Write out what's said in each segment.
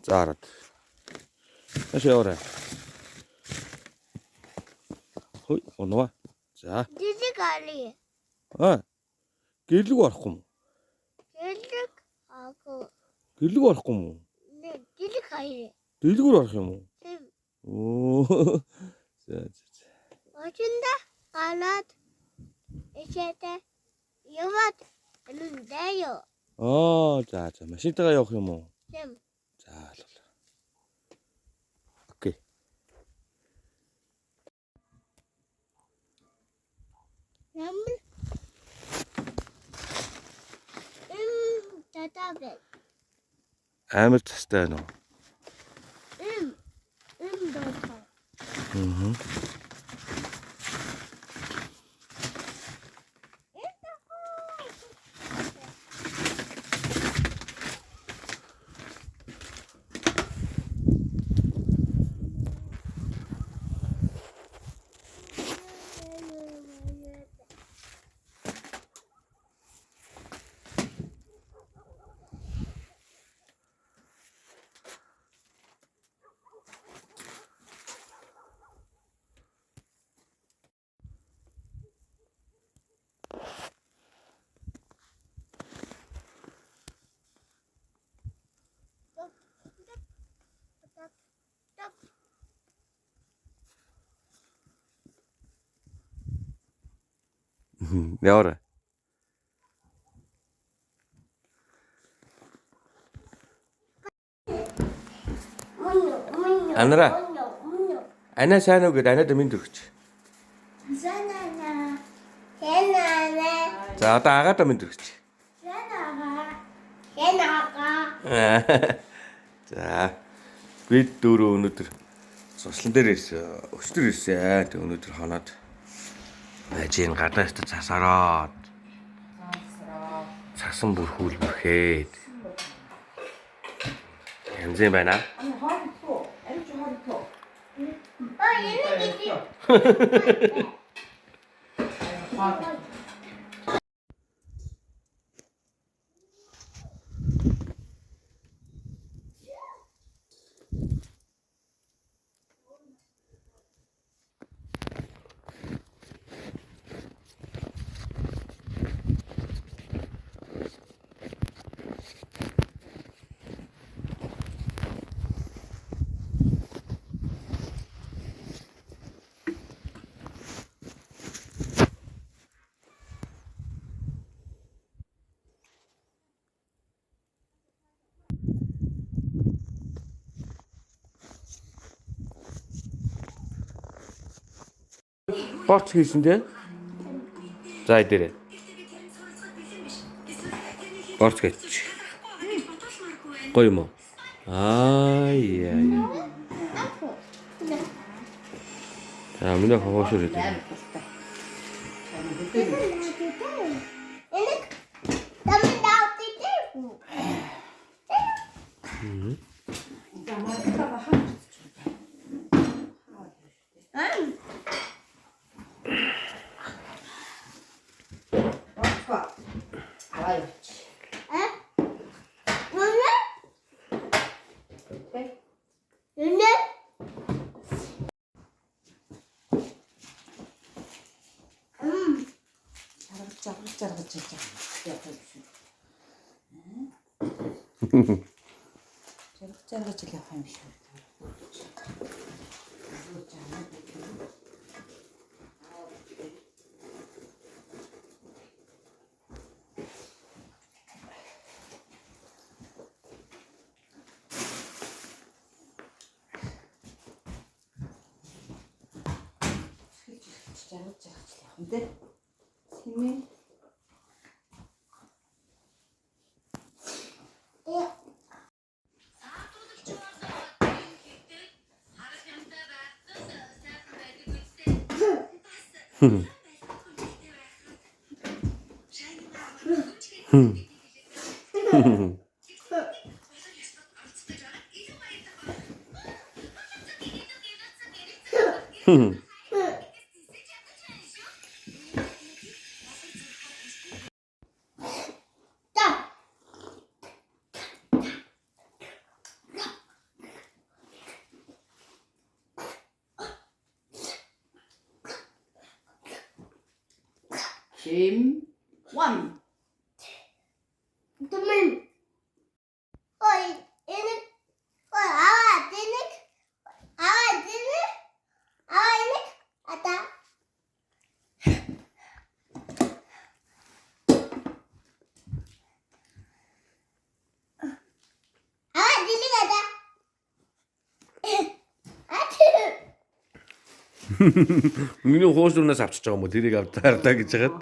За хараад. Маш яваарай. Хөөе, оноо. За. Дижиг али. Гэрлэг орохгүй юм уу? Дижиг ако. Гэрлэг орохгүй юм уу? Дижиг али. Дэлгүүр орох юм уу? Оо. За. Очинда галаад ичээтэй яваад энэндээ. За. Машинтайгаа явах юм уу? Тийм. За. Окей. Ямар татавэ. Амар цастай байна уу? Бата. Яваарай. Анара. Ана сайн уу гэд анаад минь дөрөгч. Санана. Хэнана. За одоо агаад минь дөрөгч. Хэнага. За. Бид дөрөв өнөдөр суслан дээр ирсэн. Өчтөр ирсэн. Тэг өнөдөр хоноод ажийн гадаас цасараад. Цасан бүр хүл бүрхээд. Янзын байна. Борч хийсэн дээ. За идэрээ. Борч гэж. Гоё юм уу? Яа. Миний хаваашур гэдэг. 잘라서 явах юм шүү. 잘라서 явах юм. Хэмээ. Tim 1. Tumim. Oi, inik. Oi, awa, dinik. Awa, dinik. Awa, inik. Ata. Awa, dinik ata. Ати. Миний хуушрунаас авчиж байгаа юм уу? Тэрийг авдаа гэж хагаад.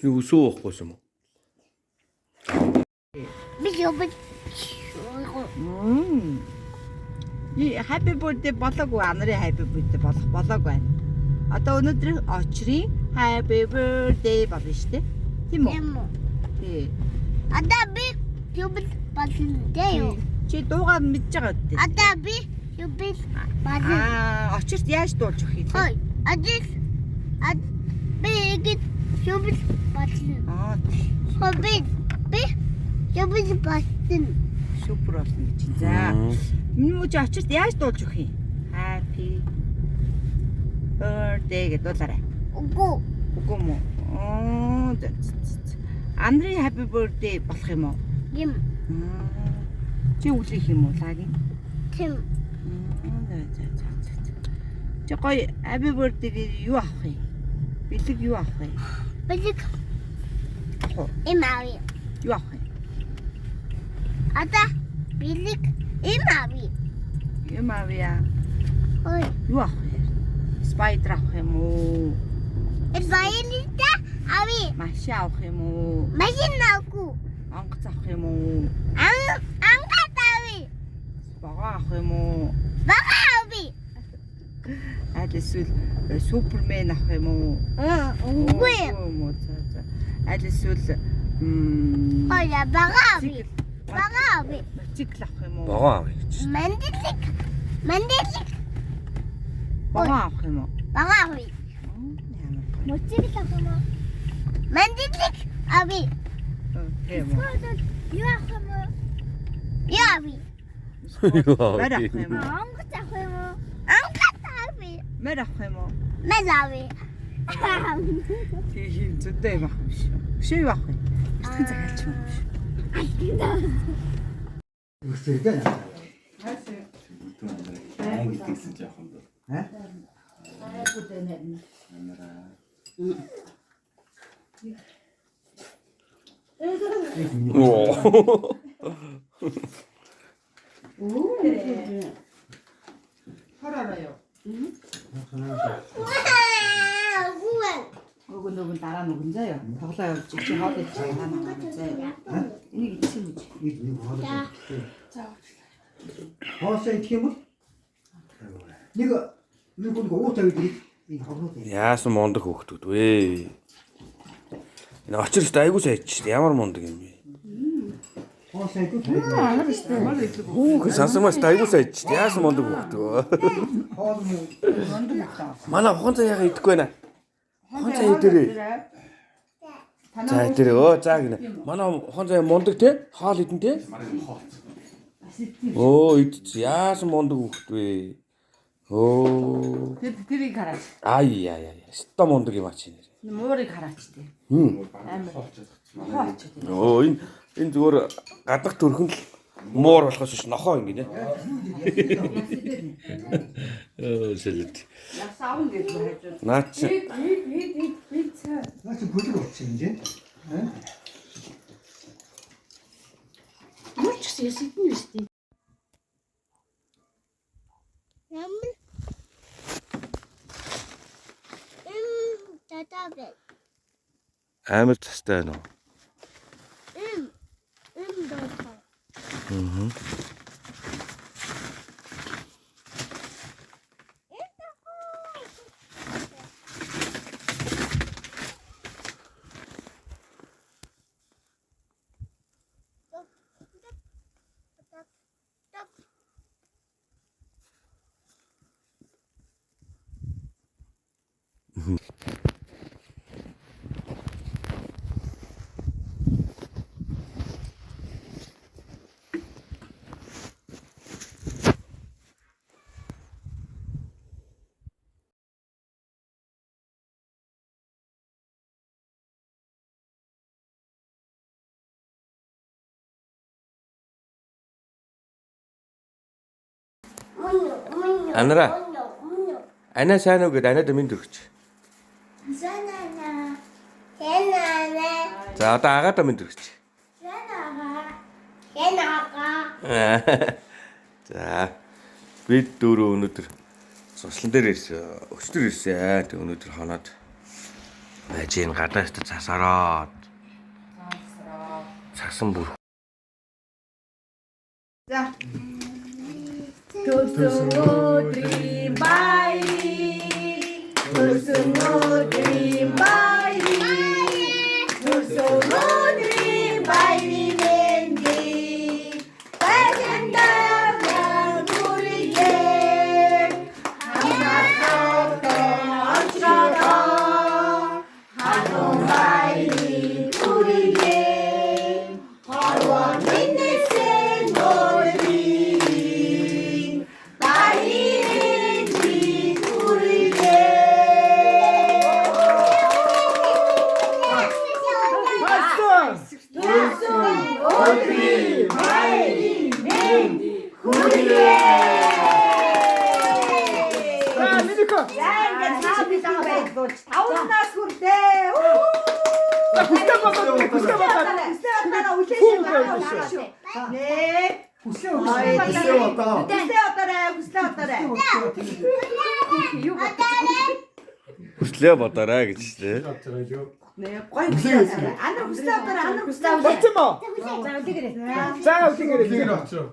Юу өсөө واخгүйс юм уу? Би ёбд. И happy birthday болоогүй анарын happy birthday болоог байна. Одоо өнөөдөр очрын happy birthday болно шүү дээ. Тийм үү? Эмо. Тий. Ада би ёбд болдё. Чи дуугаар мэдж байгаа үү? Ада би ёбд болдё. Очирт яаж дуулж өгөх юм? Ой, адис би ингэж ёбд болдё. Би ёбд болдё. Супер болно гэж. За. Миний мөч очирт яаж дуулж өгөх юм? Happy birthday гэдэг дуулаарай. Үгүй. Үгүй мө. Андрын happy birthday болох юм уу? Юм. Чи үлээх юм уу лагийн? Тэм. Чи гоё happy birthday-г юу авах юм? Бэлэг юу авах юм? Бэлэг. Имави. Юу авах юм? Ада бэлэг имави. Юм авъя. Ой, Юу авах юм? Spider авах юм уу? эвайлита ави. Маш авах юм уу? Машинаагүй. Онгоц авах юм уу? Ангатави. Богоо авах юм уу? Багави. Аль эсвэл Супермен авах юм уу? Үгүй. За. Аль эсвэл Ой, багави. Багави. мотоцикл авах юм уу? Богоо авъя гэж. Мандилик. Богоо авах юм уу? Багави. Ямар гоё. Мотоцикл авах юм уу? Мандилик ави. Тийм үү. Юу авах юм уу? Яви. Мэр авах юм уу? Ангат авах юм уу? Ангат ави. Мэр авах юм уу? Мэлави. Тийм зөндөө юм авах юм шүү. Шив авах юм. Бэлтгэн захиалч юм шүү. Үсэрдэн. Англи гэсэн жоохон дөө. Хараараа. Нөгөө дараа нүгэн заяа. Тоглоо явуулж чи хоол идэж байгаа намаа заяа. Энийг идсэн үү? Хоосоо идэх юм бол нэг уутаа идэх энэ хавнууд. Яасан мондог хөөхтүүд вэ? Энэ очирт айгуу сайч шүү дээ. Ямар мондог юм бэ? Хоосоо идэх. Хүүх сансамаас айгуу сайч шүү дээ. Яасан мондог хөөхтөө. Хоол муу. Манай ухаан цаа яга идэхгүй байна. Ухаан цаа идэрээ. За идэрээ. За гинэ. Манай ухаан цаа мондог те? Хоол идэн те? Идэж яасан мондог хөөхт вэ? Тэрийг хараач. Яа. Ста мондог юм ачи нэр. Муурыг хараач тий. Амар. Хооч тий. Энэ зүгээр гадах төрхөн л муур болохоос биш нохоо ингэ нэ. Шэлэт. Ясаавн гэж хайж. Наач. Наач бүлэг болчихсон юм жин. Мууч ясэдэн биш тий. Ямар татабе. Амар тастай байна уу? Дата. Анара. Ана сайн уу гэд анаад минь төрч. Санана. Хэнана. За одоо агаадаа минь төрч. Санага. Хэнага. За бид дөрөв өнөдөр суслан дээр ирсэн. Өчтөр ирсэн. Тэг өнөдөр хоноод ажийн гадаас цасараад. Цасан бүр. За. Төсөн өдрийн баяр. Төсөн өдрийн баяр. Төсөн өдрийн баярын мэндийг баярлалаа хүргэе. Хамаатаа очроо. Хатун баярыг хүргэе. Харван минэсэн өдрийн баярын мэндийг хүргэе. Өдрийн баярын мэндийг хүргэе. Тавнаас хүрдээ. Хүслээ бодоорой гэж тийм.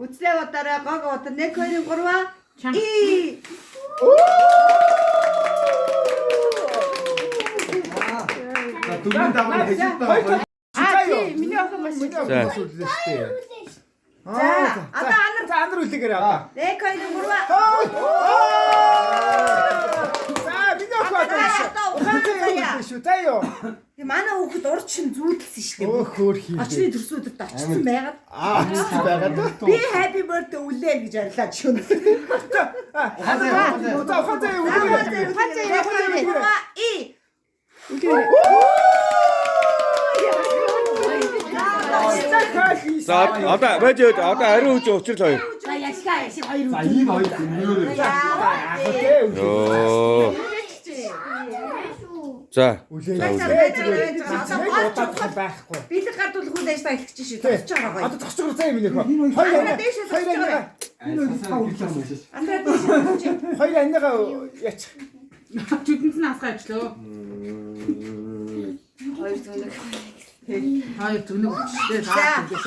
Үслээ бодорой гог бодор 1 2 3 и Дүрмэн даваа хэжээ. миний охин маш За. Анар үлээгээрээ одоо. 1 2 3 манай хүүхэд урд шин зүүдэлсэн шүү дээ. Хөөх хий. Очны төрсүүдэд очсон байгаад Очсон байгаад. би happy birthday үлээн гэж арилаад шүн. За одоо байж одоо ариун үж учрал хоёр. За яшгаа яшиг хоёр. За ийм хоёр зөндөө. Йоо. За. Байхгүй. Бид гардуул хүн дэжтэй хэлчих чинь шүү. Тосч байгаа гоё. Одоо зогсчгоо заа юм нэг. Хоёр анныгаа яач. Чүдэнс нь асгаа ичлөө. Хоёр зүнэг өчтэй.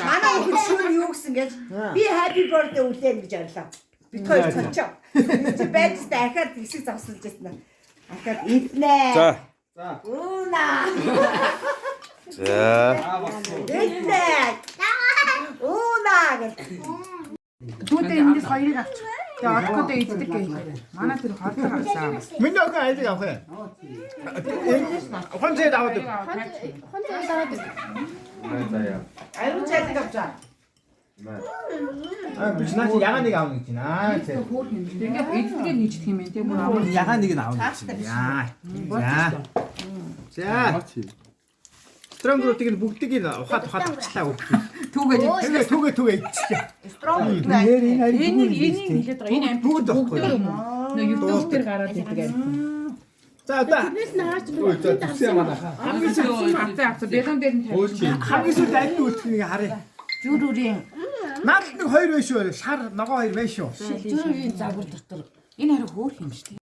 Манай хүүхэд шүүн юу гэсэн гэж би happy birthday үлээн гэж арилаа. Бид хоёр цочоо. Чи байцтай дахиад хэсэг завсалж яснаа. Дахиад иднэ. За. Үүна. За. Иднэ. Үүна гэж. Дүүдээ эндээс хоёрыг авч. Тэгээ орхиодоо иддэг гээ. Манай тэр хорлог авсан. Миний охин айлыг авах юм. Хонцээ даваад. Аюу чайлаг авчаа. Биш наач ягаа нэг авах гэж байна. Хөөх юм. Тэгээд иддэг нь нийждэг юм тийм бүр авах. Ягаа нэг нь авах гэж байна. За. Стронгруудыг нь бүгдийг нь ухаад авчлаа өгч. Түүгээ Түгээ иччихээ. энийг хэлээд байгаа. Энэ амт бүгд өгөхгүй юм уу? Нэг YouTube дээр гараад идэг амт. За одоо. Хамгийн сүүлийн авцаа бэлэн дээр нь тавьсан. Хамгийн сүүлд аль нь үлдэхнийг харъя. Зүрүүрийн Наад нэг хоёр байш шүү. Шар ногоо хоёр байш шүү. зүрүүрийн загвар дотор энэ харин хөөх юм шүү дээ.